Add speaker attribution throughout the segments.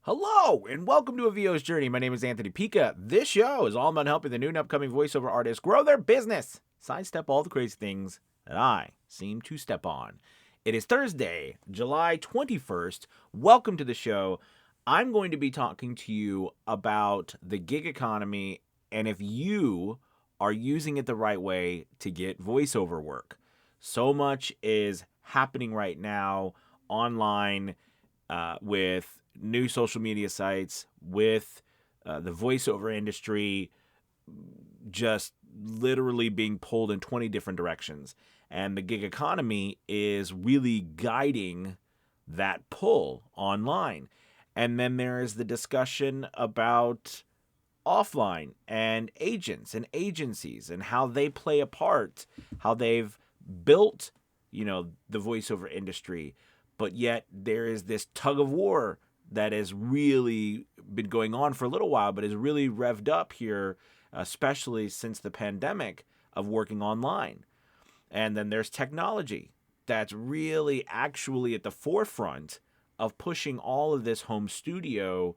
Speaker 1: Hello, and welcome to A VO's Journey. My name is Anthony Pica. This show is all about helping the new and upcoming voiceover artists grow their business, sidestep all the crazy things that I seem to step on. It is Thursday, July 21st. Welcome to the show. I'm going to be talking to you about the gig economy and if you are using it the right way to get voiceover work. So much is happening right now online with new social media sites, with the voiceover industry just literally being pulled in 20 different directions. And the gig economy is really guiding that pull online. And then there is the discussion about offline and agents and agencies and how they play a part, how they've built, the voiceover industry. But yet there is this tug of war that has really been going on for a little while, but has really revved up here, especially since the pandemic, of working online. And then there's technology that's really actually at the forefront of pushing all of this home studio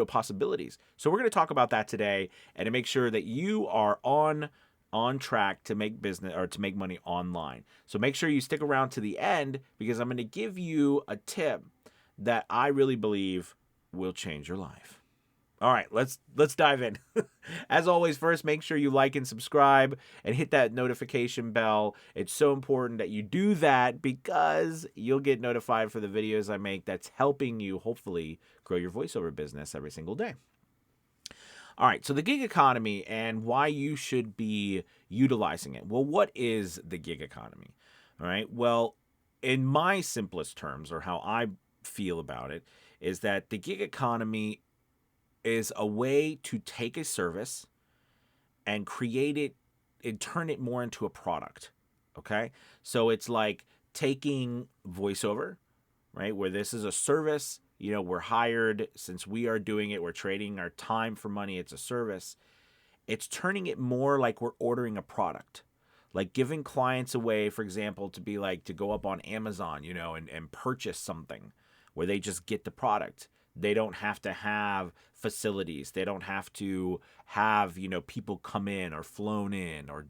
Speaker 1: possibilities. So we're going to talk about that today and to make sure that you are on track to make business or to make money online. So make sure you stick around to the end because I'm going to give you a tip that I really believe will change your life. All right, let's dive in. As always, first make sure you like and subscribe and hit that notification bell. It's so important that you do that because you'll get notified for the videos I make that's helping you hopefully grow your voiceover business every single day. All right, so the gig economy and why you should be utilizing it. Well, what is the gig economy? All right, well, in my simplest terms, or how I feel about it, is that the gig economy is a way to take a service and create it and turn it more into a product. Okay, so it's like taking voiceover, right, where this is a service. We're hired, since we are doing it, we're trading our time for money. It's a service. It's turning it more like we're ordering a product, like giving clients a way, for example, to be like to go up on Amazon, and purchase something where they just get the product. They don't have to have facilities. They don't have to have, people come in or flown in, or,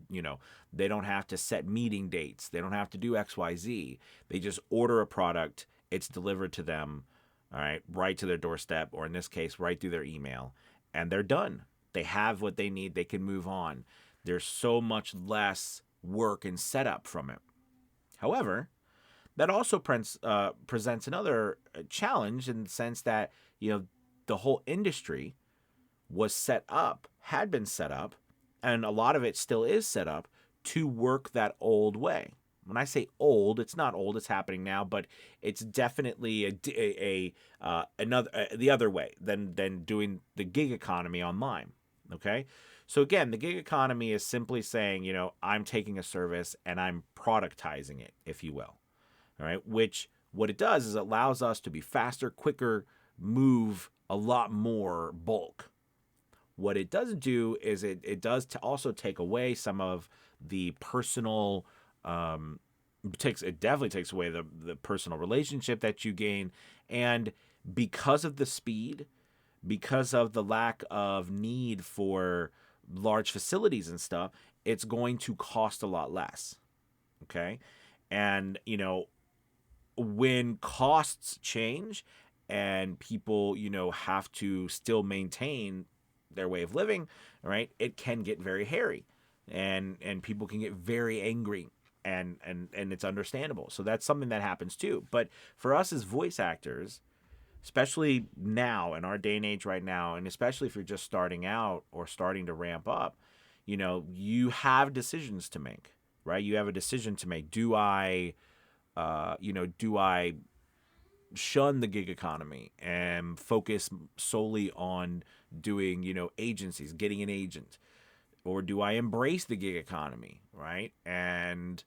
Speaker 1: they don't have to set meeting dates. They don't have to do XYZ. They just order a product. It's delivered to them. All right, right to their doorstep, or in this case, right through their email, and they're done. They have what they need. They can move on. There's so much less work and setup from it. However, that also presents another challenge in the sense that, the whole industry had been set up, and a lot of it still is set up to work that old way. When I say old, it's not old. It's happening now, but it's definitely the other way than doing the gig economy online. Okay, so again, the gig economy is simply saying, I'm taking a service and I'm productizing it, if you will. All right, which what it does is it allows us to be faster, quicker, move a lot more bulk. What it doesn't do is it does to also take away some of the personal. It definitely takes away the personal relationship that you gain, and because of the speed, because of the lack of need for large facilities and stuff, it's going to cost a lot less. Okay, and when costs change and people have to still maintain their way of living, right, it can get very hairy, and people can get very angry, and it's understandable. So that's something that happens too. But for us as voice actors, especially now in our day and age right now, and especially if you're just starting out or starting to ramp up, you have decisions to make, right? You have a decision to make. Do I shun the gig economy and focus solely on doing, agencies, getting an agent? Or do I embrace the gig economy, right? And,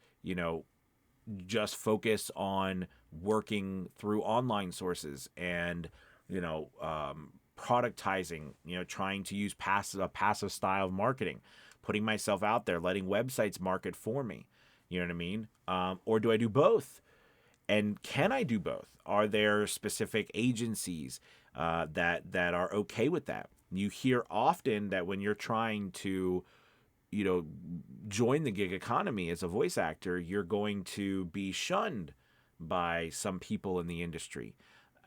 Speaker 1: just focus on working through online sources and, productizing, trying to use a passive style of marketing, putting myself out there, letting websites market for me. You know what I mean? Or do I do both? And can I do both? Are there specific agencies that are okay with that? You hear often that when you're trying to, you know, join the gig economy as a voice actor, you're going to be shunned by some people in the industry.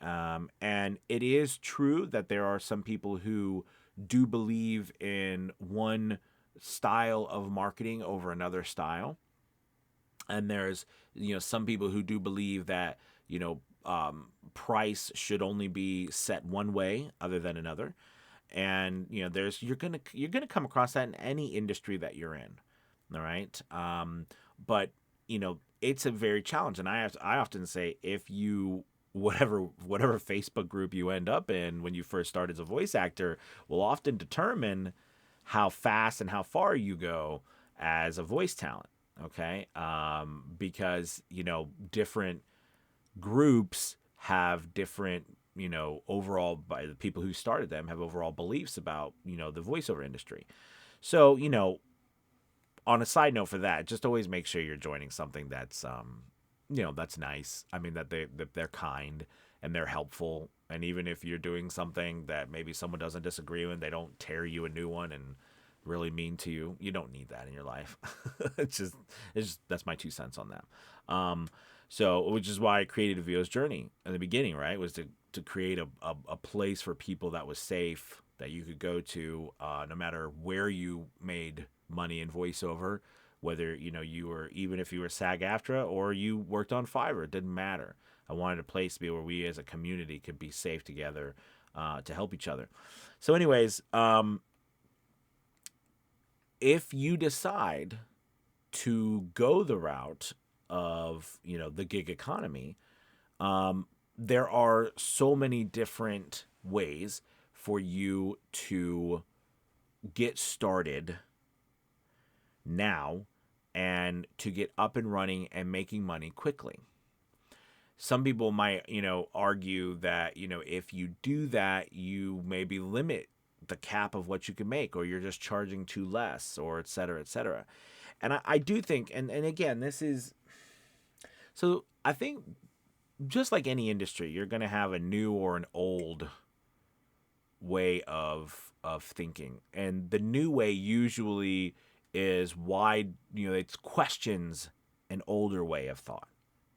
Speaker 1: And it is true that there are some people who do believe in one style of marketing over another style. And there's, some people who do believe that, price should only be set one way other than another. And there's you're gonna come across that in any industry that you're in. All right. But it's a very challenge, and I often say, if you whatever Facebook group you end up in when you first start as a voice actor will often determine how fast and how far you go as a voice talent. Okay. Because different groups have different, overall, by the people who started them, have overall beliefs about the voiceover industry. So on a side note for that, just always make sure you're joining something that's that's nice. I mean, that they're kind and they're helpful. And even if you're doing something that maybe someone doesn't disagree with, they don't tear you a new one and really mean to you. You don't need that in your life. It's just that's my 2 cents on that. So, which is why I created VO's journey in the beginning, right? Was to create a place for people that was safe, that you could go to, no matter where you made money in voiceover, whether you were, even if you were SAG-AFTRA or you worked on Fiverr, it didn't matter. I wanted a place to be where we as a community could be safe together, to help each other. So, anyways, if you decide to go the route of the gig economy, there are so many different ways for you to get started now and to get up and running and making money quickly. Some people might, argue that, if you do that, you maybe limit the cap of what you can make, or you're just charging too less, or et cetera, et cetera. And I do think, and again, this is, so I think just like any industry, you're going to have a new or an old way of thinking. And the new way usually is why, it questions an older way of thought.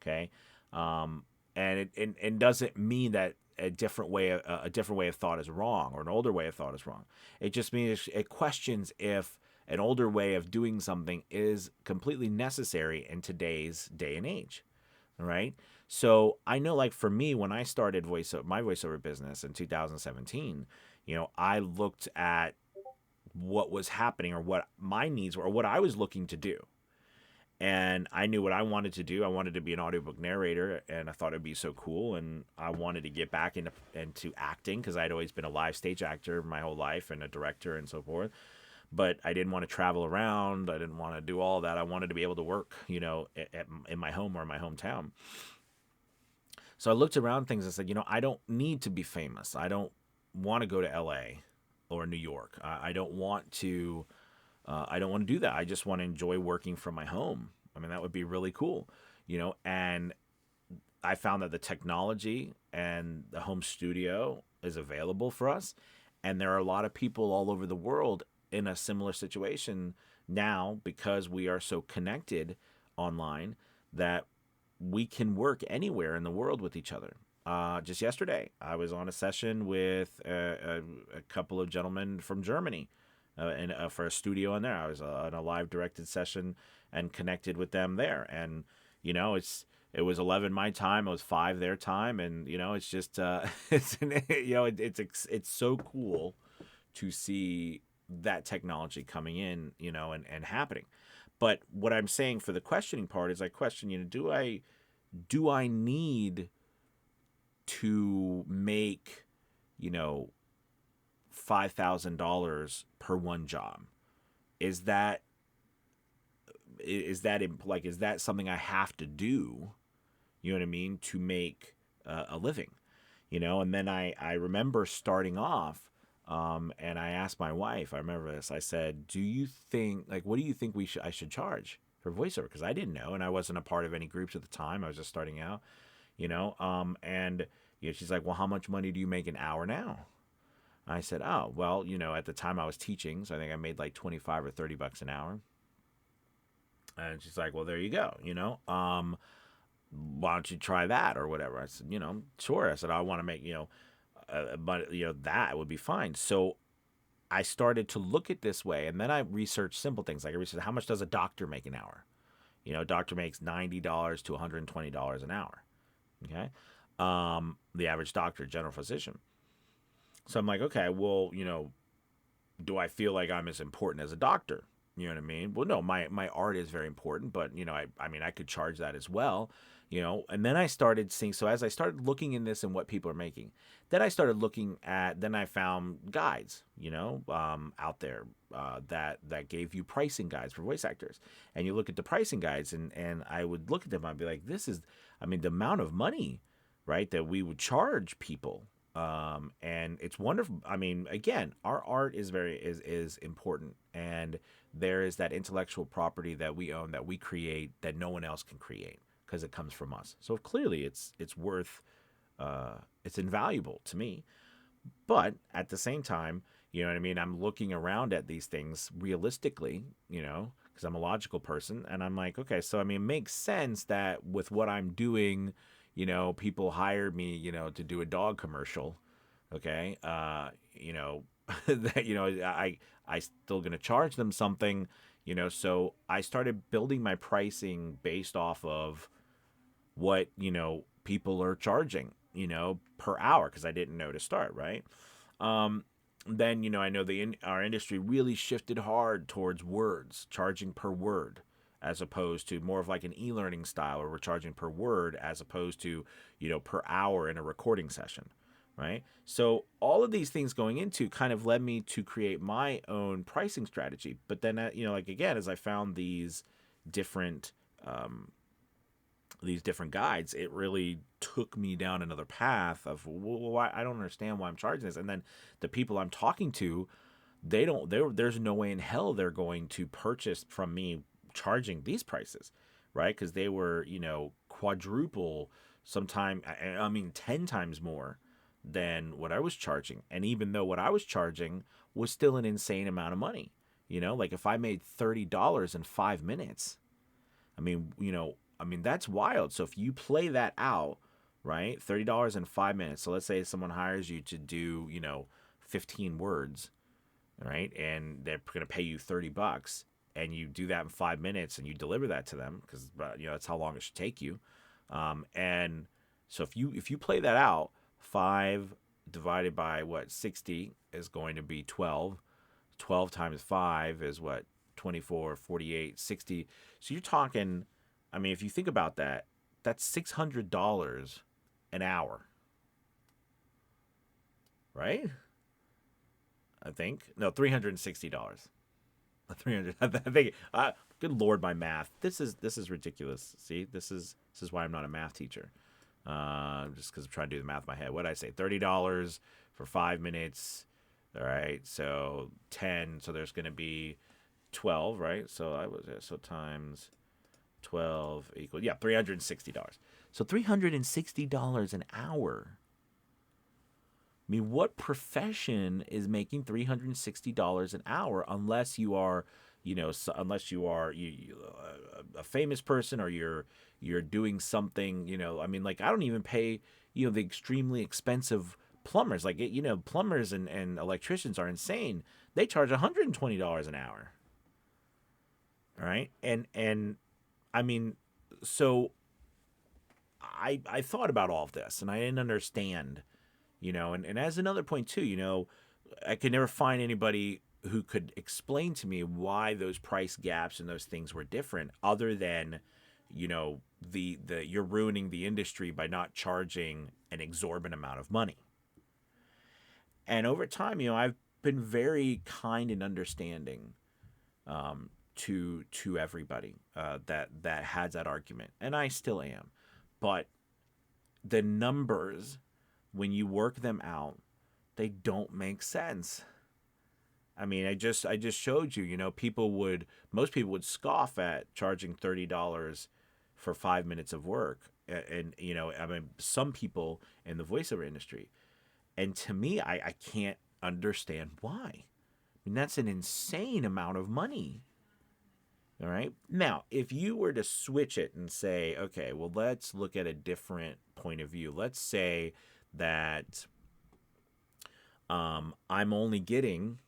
Speaker 1: Okay. And it doesn't mean that a different way of thought is wrong, or an older way of thought is wrong. It just means it questions if an older way of doing something is completely necessary in today's day and age. All right. So I know, like, for me, when I started my voiceover business in 2017, I looked at what was happening, or what my needs were, or what I was looking to do. And I knew what I wanted to do. I wanted to be an audiobook narrator, and I thought it'd be so cool. And I wanted to get back into acting, because I'd always been a live stage actor my whole life, and a director and so forth. But I didn't want to travel around. I didn't want to do all that. I wanted to be able to work, in my home or in my hometown. So I looked around things and said, I don't need to be famous. I don't want to go to LA or New York. I don't want to. I don't want to do that. I just want to enjoy working from my home. I mean, that would be really cool, And I found that the technology and the home studio is available for us, and there are a lot of people all over the world in a similar situation now, because we are so connected online, that we can work anywhere in the world with each other. Just yesterday, I was on a session with a couple of gentlemen from Germany, and for a studio in there. I was on a live directed session and connected with them there. And it was 11 my time, it was 5 their time, and it's just it's so cool to see that technology coming in, and happening. But what I'm saying for the questioning part is, I question, do I need to make, $5,000 per one job? Is that is that something I have to do? You know what I mean, to make a living, And then I remember starting off, and I asked my wife. I remember this. I said, "Do you think, like, what do you think I should charge for voiceover?" Because I didn't know, and I wasn't a part of any groups at the time. I was just starting out. And she's like, well, how much money do you make an hour now? I said, oh, well, at the time I was teaching, so I think I made like 25 or $30 an hour. And she's like, well, there you go, why don't you try that or whatever? I said, sure. I said, I want to make, but that would be fine. So I started to look at this way, and then I researched simple things. Like I researched, how much does a doctor make an hour? A doctor makes $90 to $120 an hour. Okay. The average doctor, general physician. So I'm like, okay, well, do I feel like I'm as important as a doctor? You know what I mean? Well, no, my art is very important, but I mean, I could charge that as well, And then I started seeing. So as I started looking in this and what people are making, then I started looking at. Then I found guides, out there that gave you pricing guides for voice actors, and you look at the pricing guides, and I would look at them. I'd be like, this is, I mean, the amount of money, right, that we would charge people. And it's wonderful. I mean, again, our art is important, and there is that intellectual property that we own, that we create, that no one else can create because it comes from us. So clearly, it's worth, it's invaluable to me. But at the same time, you know what I mean. I'm looking around at these things realistically, because I'm a logical person, and I'm like, okay, so I mean, it makes sense that with what I'm doing, people hired me, to do a dog commercial. Okay. That, I still going to charge them something, so I started building my pricing based off of what, people are charging, per hour. Cause I didn't know to start. Right. Then, I know our industry really shifted hard towards words, charging per word, as opposed to more of like an e-learning style where we're charging per word as opposed to, per hour in a recording session, right? So all of these things going into kind of led me to create my own pricing strategy. But then, like again, as I found different these different guides, it really took me down another path of, well, I don't understand why I'm charging this. And then the people I'm talking to, there's no way in hell they're going to purchase from me charging these prices, right? Because they were, quadruple, sometime, I mean, 10 times more than what I was charging. And even though what I was charging was still an insane amount of money, like if I made $30 in 5 minutes, I mean, that's wild. So if you play that out, right, $30 in 5 minutes. So let's say someone hires you to do, 15 words, right, and they're going to pay you $30, and you do that in 5 minutes, and you deliver that to them because that's how long it should take you. And so if you play that out, 5 divided by 60 is going to be 12. 12 times 5 is 24, 48, 60. So you're talking, I mean, if you think about that, that's $600 an hour, right? I think no, $360. 300. I think. Good Lord, my math. This is ridiculous. See, this is why I'm not a math teacher. Just because I'm trying to do the math in my head. What did I say? $30 for 5 minutes. All right, so 10. So there's going to be 12, right? So times 12 equal, yeah, $360. So $360 an hour. I mean, what profession is making $360 an hour unless you are, unless you are a famous person, or you're doing something, I mean, like I don't even pay, the extremely expensive plumbers. Like, plumbers and electricians are insane. They charge $120 an hour. All right. And I mean, so I thought about all of this, and I didn't understand, and as another point too, I could never find anybody who could explain to me why those price gaps and those things were different, other than, the you're ruining the industry by not charging an exorbitant amount of money. And over time, I've been very kind and understanding, to everybody, that has that argument, and I still am. But the numbers, when you work them out, they don't make sense. I mean, I just showed you, most people would scoff at charging $30 for 5 minutes of work. and I mean, some people in the voiceover industry. And to me, I can't understand why. I mean, that's an insane amount of money. All right. Now, if you were to switch it and say, okay, well, let's look at a different point of view. Let's say that I'm only getting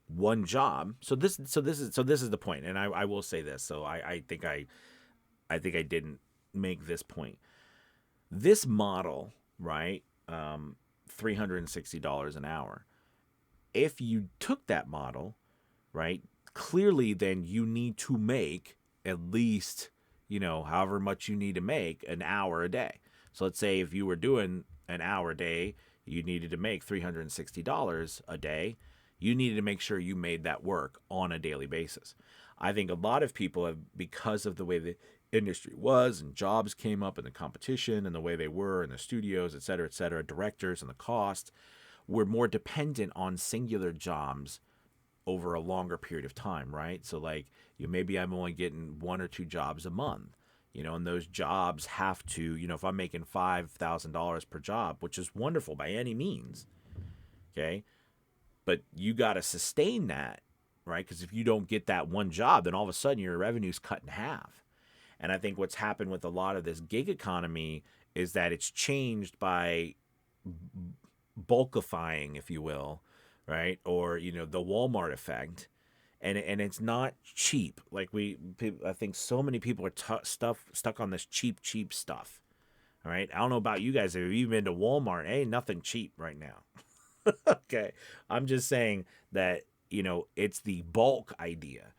Speaker 1: one job. So this is the point, and I will say this. So I think I didn't make this point. This model, right? $360 an hour. If you took that model, right, clearly then you need to make at least, however much you need to make an hour a day. So let's say if you were doing an hour a day, you needed to make $360 a day. You needed to make sure you made that work on a daily basis. I think a lot of people have, because of the way the industry was and jobs came up and the competition and the way they were in the studios, et cetera, directors and the cost, were more dependent on singular jobs over a longer period of time, right? So like, maybe I'm only getting one or two jobs a month, and those jobs have to, if I'm making $5,000 per job, which is wonderful by any means, okay, but you got to sustain that, right? Because if you don't get that one job, then all of a sudden your revenue's cut in half. And I think what's happened with a lot of this gig economy is that it's changed by bulkifying, if you will, right? Or the Walmart effect, and it's not cheap. Like I think so many people are stuck on this cheap stuff. All right, I don't know about you guys. If you've been to Walmart, ain't nothing cheap right now. Okay, I'm just saying that it's the bulk idea,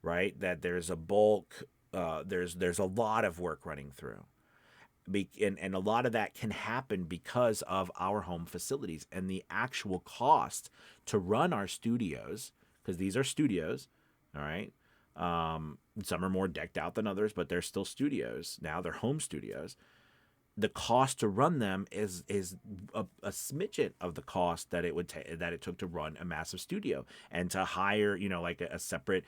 Speaker 1: right? That there's a bulk. There's a lot of work running through. And a lot of that can happen because of our home facilities and the actual cost to run our studios, because these are studios, all right? Some are more decked out than others, but they're still studios. Now they're home studios. The cost to run them is a smidgen of the cost that it took to run a massive studio, and to hire like a separate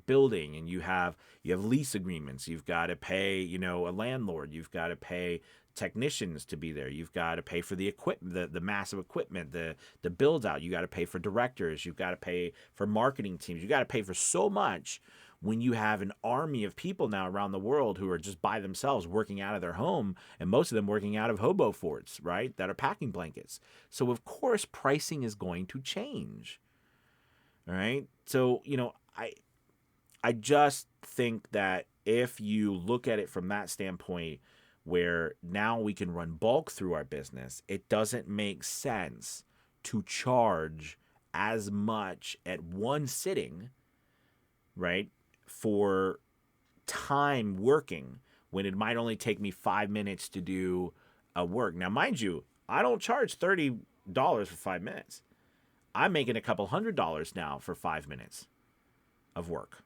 Speaker 1: building, and you have lease agreements. You've got to pay a landlord. You've got to pay technicians to be there. You've got to pay for the equipment, the massive equipment, the build out. You got to pay for directors. You've got to pay for marketing teams. You got to pay for so much when you have an army of people now around the world who are just by themselves working out of their home, and most of them working out of hobo forts, right, that are packing blankets. So of course pricing is going to change. All right. So, I just think that if you look at it from that standpoint, where now we can run bulk through our business, it doesn't make sense to charge as much at one sitting, right, for time working, when it might only take me 5 minutes to do a work. Now, mind you, I don't charge $30 for 5 minutes. I'm making a couple $100 now for 5 minutes of work.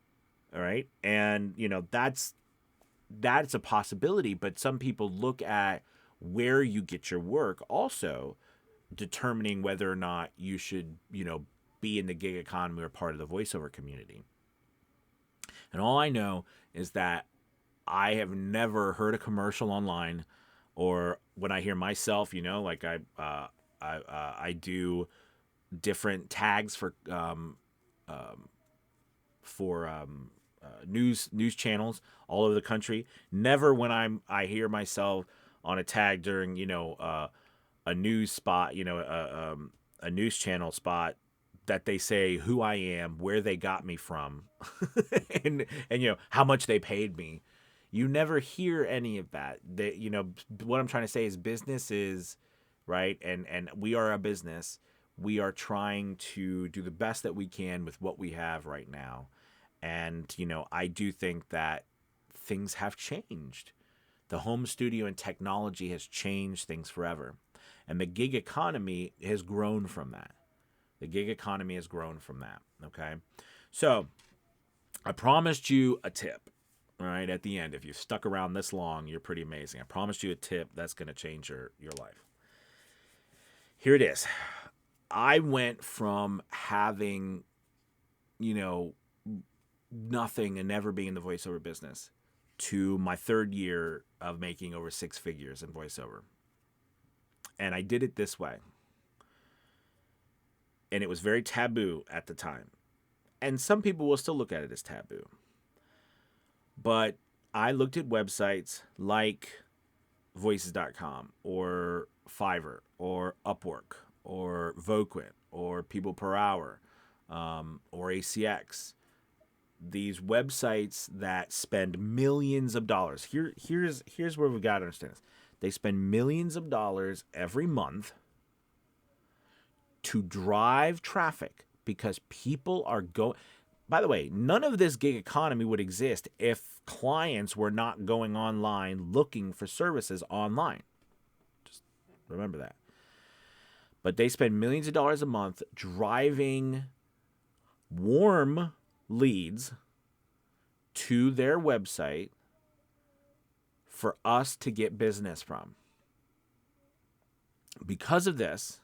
Speaker 1: All right. And, that's a possibility. But some people look at where you get your work also determining whether or not you should, be in the gig economy or part of the voiceover community. And all I know is that I have never heard a commercial online, or when I hear myself, like I do different tags for news channels all over the country. Never when I hear myself on a tag during a news spot, a news channel spot, that they say who I am, where they got me from, and how much they paid me. You never hear any of that. What I'm trying to say is business is right, and we are a business. We are trying to do the best that we can with what we have right now. And I do think that things have changed. The home studio and technology has changed things forever. And the gig economy has grown from that. The gig economy has grown from that. Okay. So I promised you a tip, all right, at the end. If you've stuck around this long, you're pretty amazing. I promised you a tip that's going to change your life. Here it is. I went from having, nothing and never being in the voiceover business to my third year of making over 6 figures in voiceover. And I did it this way. And it was very taboo at the time. And some people will still look at it as taboo. But I looked at websites like voices.com or Fiverr or Upwork or Voquent or People Per Hour or ACX. These websites that spend millions of dollars. Here's where we got to understand this. They spend millions of dollars every month to drive traffic because people are going. By the way, none of this gig economy would exist if clients were not going online looking for services online. Just remember that. But they spend millions of dollars a month driving warm leads to their website for us to get business from. Because of this,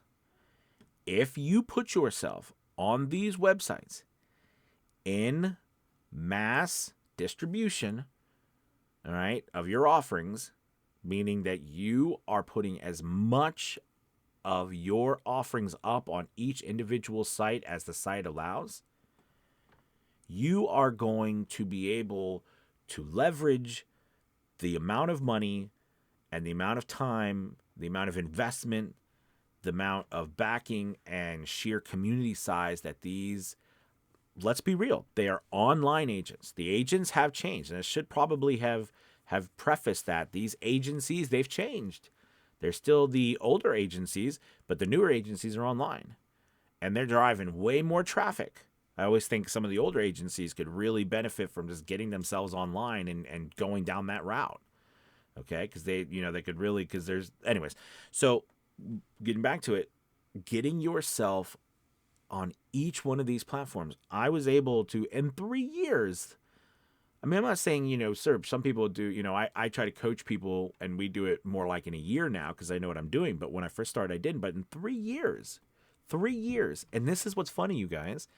Speaker 1: if you put yourself on these websites in mass distribution, all right, of your offerings, meaning that you are putting as much of your offerings up on each individual site as the site allows, you are going to be able to leverage the amount of money and the amount of time, the amount of investment, the amount of backing and sheer community size that these, let's be real, they are online agents. The agents have changed, and I should probably have prefaced that. These agencies, they've changed. They're still the older agencies, but the newer agencies are online, and they're driving way more traffic. I always think some of the older agencies could really benefit from just getting themselves online and going down that route. Okay, because they could really, because there's, anyways. So getting back to it, getting yourself on each one of these platforms, I was able to, in 3 years. I mean, I'm not saying, sir, some people do, I try to coach people and we do it more like in a year now because I know what I'm doing. But when I first started, I didn't. But in 3 years, and this is what's funny, you guys,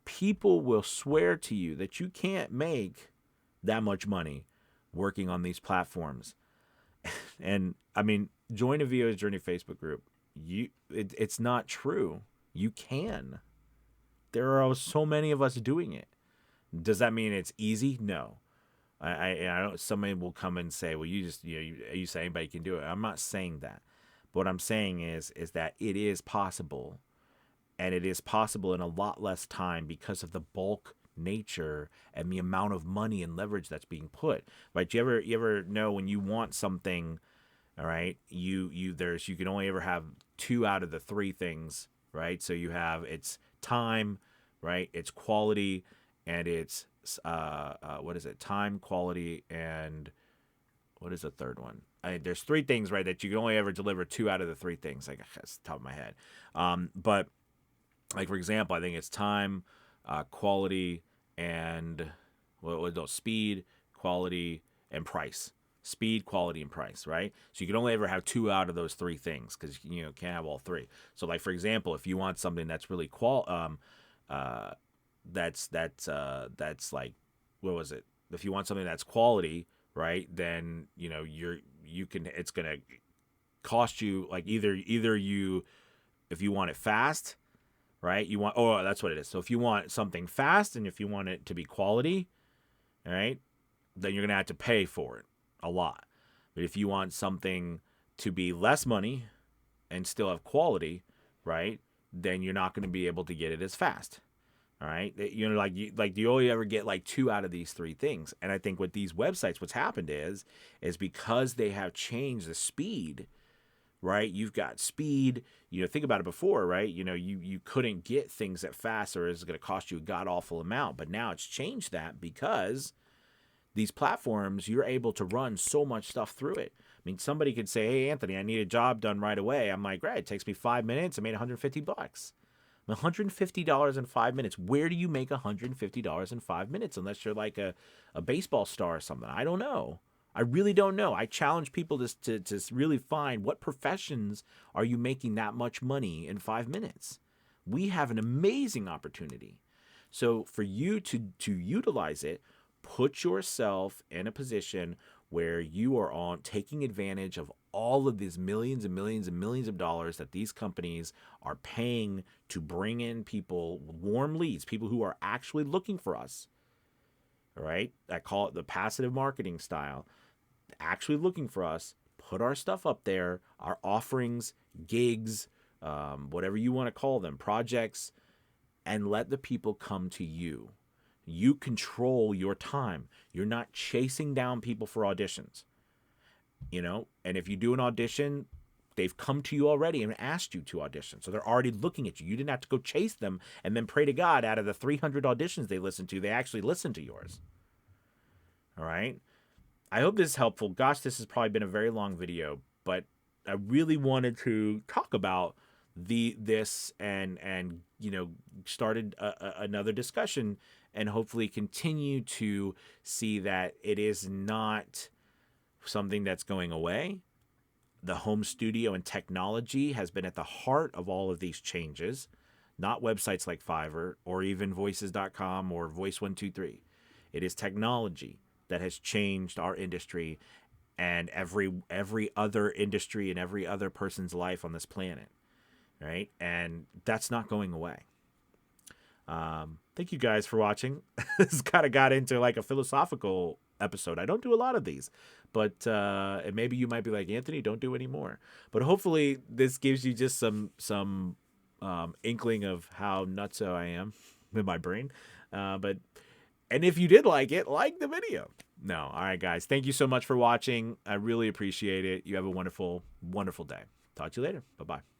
Speaker 1: people will swear to you that you can't make that much money working on these platforms. And I mean, join a VO's Journey Facebook group. It's not true. You can. There are so many of us doing it. Does that mean it's easy? No. I don't. Somebody will come and say, "Well, you just you say anybody can do it." I'm not saying that. But what I'm saying is that it is possible, and it is possible in a lot less time because of the bulk nature and the amount of money and leverage that's being put. Right? You ever know when you want something, all right? You can only ever have 2 out of the 3 things, right? So you have it's time, right? It's quality, and it's what is it? Time, quality, and what is the third one? There's 3 things, right, that you can only ever deliver 2 out of the 3 things. Like, that's the top of my head. But like, for example, I think it's time, quality, and speed, quality, and price. Speed, quality, and price, right? So you can only ever have 2 out of those 3 things because can't have all 3. So, like, for example, if you want something that's really that's like, what was it? If you want something that's quality, right? Then it's gonna cost you, like, either you, if you want it fast, right? That's what it is. So if you want something fast and if you want it to be quality, all right, then you're gonna have to pay for it a lot. But if you want something to be less money and still have quality, right, then you're not going to be able to get it as fast. All right, you only ever get like 2 out of these 3 things. And I think with these websites, what's happened is because they have changed the speed, right? You've got speed. Think about it before, right? You couldn't get things that fast, or it's going to cost you a god awful amount. But now it's changed that because these platforms, you're able to run so much stuff through it. I mean, somebody could say, "Hey, Anthony, I need a job done right away." I'm like, "Great, it takes me 5 minutes. I made $150. $150 in 5 minutes. Where do you make $150 in 5 minutes? Unless you're like a baseball star or something. I don't know. I really don't know. I challenge people to really find what professions are you making that much money in 5 minutes. We have an amazing opportunity. So for you to utilize it, put yourself in a position where you are on taking advantage of all of these millions and millions and millions of dollars that these companies are paying to bring in people, warm leads, people who are actually looking for us. All right. I call it the passive marketing style. Actually looking for us, put our stuff up there, our offerings, gigs, whatever you want to call them, projects, and let the people come to you. You control your time. You're not chasing down people for auditions. And if you do an audition, they've come to you already and asked you to audition. So they're already looking at you. You didn't have to go chase them and then pray to God out of the 300 auditions they listened to, they actually listened to yours. All right. I hope this is helpful. Gosh, this has probably been a very long video, but I really wanted to talk about this and started another discussion and hopefully continue to see that it is not something that's going away. The home studio and technology has been at the heart of all of these changes, not websites like Fiverr or even voices.com or Voice123. It is technology that has changed our industry and every other industry and every other person's life on this planet, right? And that's not going away. Thank you guys for watching. This kind of got into like a philosophical episode. I don't do a lot of these, but and maybe you might be like, Anthony, don't do any more. But hopefully this gives you just some inkling of how nutso I am with my brain. And if you did like it, like the video. No. All right, guys. Thank you so much for watching. I really appreciate it. You have a wonderful, wonderful day. Talk to you later. Bye-bye.